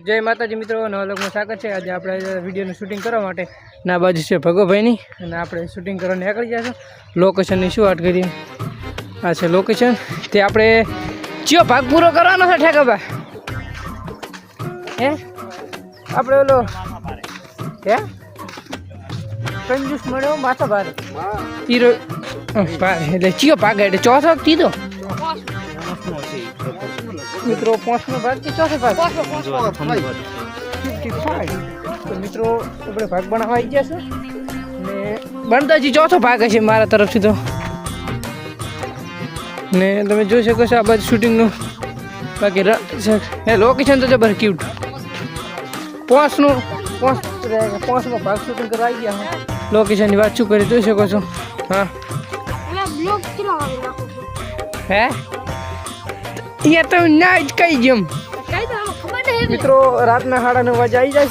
जय माताजी मित्रों, नवा लोगों स्वागत है। आज आप वीडियो शूटिंग करवा माटे ना बाजू से भगोभाई आप शूटिंग करवा निकली जाए। लोकेशन की शू वाट करिए, आ है लोकेशन। ते आपणे चो भाग पूरो करवानो छे ठेकाबा हे आपणे ओलो हे कंजूस मळ्यो माथा भारे तीरो भारे એટલે ચિયો ભાગ એટલે ચોથો કીધો मित्रों। पांचमो भाग के चौथे भाग 55। तो मित्रों આપણે ભાગ બનાવવા આવી ગયા છે ને બનતા જ ચોથો ભાગ છે મારા તરફથી। તો ને તમે જોઈ શકો છો આ બાજુ શૂટિંગનું બાકી હે લોકેશન તો જબર ક્યુટ। પાંચમો ભાગ શૂટિંગ કરવા આવી ગયા લોકેશનની વાત શું કરી જોઈ શકો છો। હા હે ये तो नाइट कई जम मित्रों रात में 9:30 वाजे आई जाए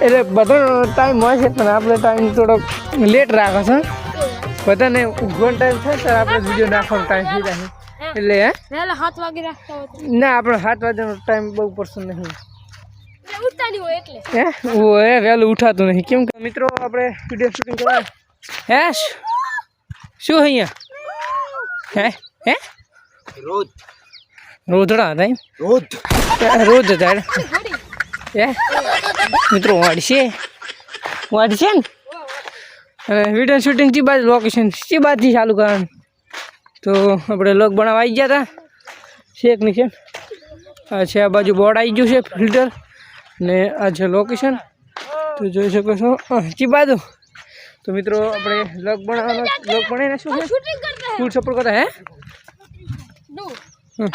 એટલે બધો ટાઈમ હોય છે પણ આપણે ટાઈમ થોડો લેટ રાખો છો બધાને ઊંઘવાનો ટાઈમ થાય ત્યારે આપણે વિડીયો નાખવાનો ટાઈમ થઈ જાય એટલે હે 7 વાગે રાખતા હોય ના આપણે 7 વાગ્યાનો ટાઈમ બહુ પડશે નહીં ઉઠતા નહીં હોય એટલે હે ઓએ વહેલું ઉઠાતું નહીં કેમ કે મિત્રો આપણે વિડીયો શૂટિંગ કરવા હે શું અહીંયા હે હે રોજ રોજડા હતા રોજ હતા હે મિત્રો વાડશે ને વિડીયો શૂટિંગ થી બાદ લોકેશન થી બાદથી ચાલુ કરવાનું। તો આપણે લોગ બનાવવા આવી ગયા હતા શેક ની છે આ છે આ બાજુ બોર્ડ આવી ગયું છે ફિલ્ટર ને આ છે લોકેશન। તો જોઈ શકો છો ચી બાજુ। तो मित्रों अपने ब्लॉग बनाने શું છે ફૂલ સપોર્ટ કરતા હે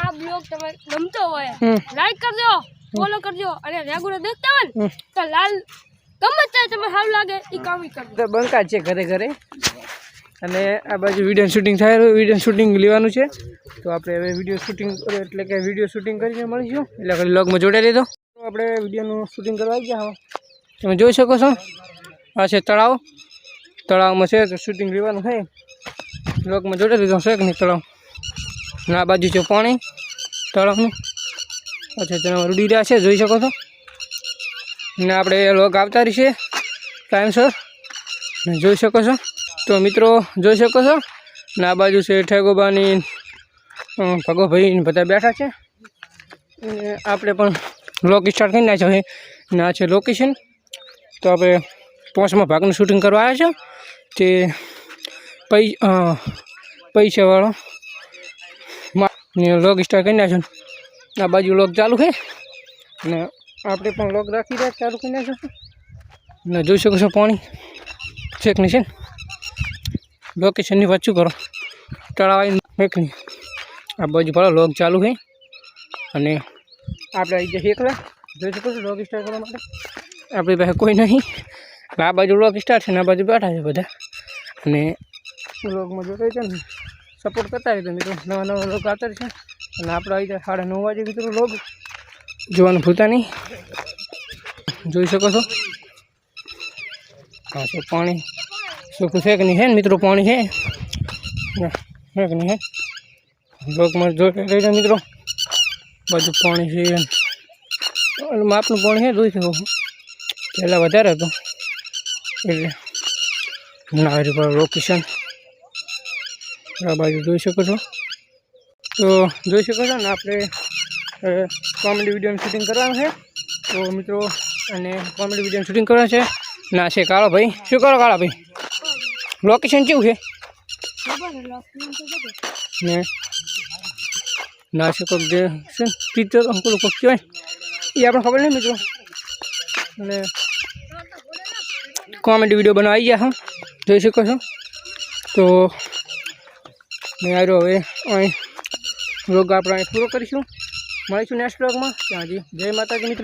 આ બ્લોગ તમને ગમતો હોય લાઈક કરજો ફોલો કરજો અને રેગ્યુલર દેખતા હોય તો લાલ ગમે તે તમને સારું લાગે ઈ કામ કરજો। તો બંકા છે ઘરે ઘરે અને આ બાજુ વિડિયો શૂટિંગ થાય વિડિયો શૂટિંગ લેવાનું છે। તો આપણે હવે વિડિયો શૂટિંગ એટલે કે વિડિયો શૂટિંગ કરીને મળીશું એટલે કે વ્લોગમાં જોડાઈ લેજો। તો આપણે વિડિયોનું શૂટિંગ કરવા આવી ગયા તમે જોઈ શકો છો આ છે તળાવ तलाव में से तो शूटिंग लेवानुं है लोग में जोड़े लीधो है कि नहीं तलाव ना बाजू जो पानी तलाव अच्छा जना रूडी रहा है जोई सको छो ने आपणे लोग आवता रही है टाइम सर जोई सको छो। तो मित्रों जोई सको छो ने आ बाजू से ठेगोबानी भगोभाई बधा बैठा है आपणे पण लोग स्टार्ट करी नाख्यो है ने आ छे लोकेशन। तो आपणे 5मा भागનું શૂટિંગ કરવા આવ્યા છે તે પૈસાવાળો લોગ સ્ટાર્ટ કરી નાખ્યો આ બાજુ લોગ ચાલુ છે ને આપણે પણ લોગ રાખી રહ્યા ચાલુ કરી નાખ્યો ને જોઈ શકો છો પાણી છેક નહીં છે લોકેશનની વાત શું કરો તળાવ મેકની આ બાજુ પણ લોગ ચાલુ છે અને આપણે આવી જાય એકલા જોઈ શકો છો લોગ સ્ટાર્ટ કરવા માટે આપણી પાસે કોઈ નહીં। आ बाजू लोग स्टार्ट है बाजू बैठा है बधा ने लोग में जोड़े सपोर्ट करता रहे। तो मित्रों नवा नवा लोग आता रहे आप 9:30 वाजे मित्रों लोग जोवानुं भूलता नहीं जोई सको छो। हाँ तो पानी सूखुं है कि नहीं है मित्रों पानी है कि नहीं है लोग में जोड़े रही मित्रों बाजू पानी है मापनु पानी है जोई सको पहला वधारे हतुं એટલે लोकेशन आ बाजू જોઈ શકો છો। तो જોઈ શકો છો ને આપણે કોમેડી વિડીયોનું શૂટિંગ કરવાનું છે। તો મિત્રો અને કોમેડી વિડીયોનું શૂટિંગ કરવાનું છે ના છે કાળો ભાઈ શું કરો કાળા ભાઈ લોકેશન કેવું છે ને ના છે કોક જે છે પિક્ચર અંકલ કોક કહેવાય એ આપણે ખબર નહીં મિત્રો અને कॉमेडी वीडियो बनाई गया हम જોઈ શકો છો। तो मैं आ रहा हवे व्लॉग આપણે પૂરો કરીશું મળીશું નેક્સ્ટ વ્લોગમાં। ત્યાં જય માતાજી મિત્રો।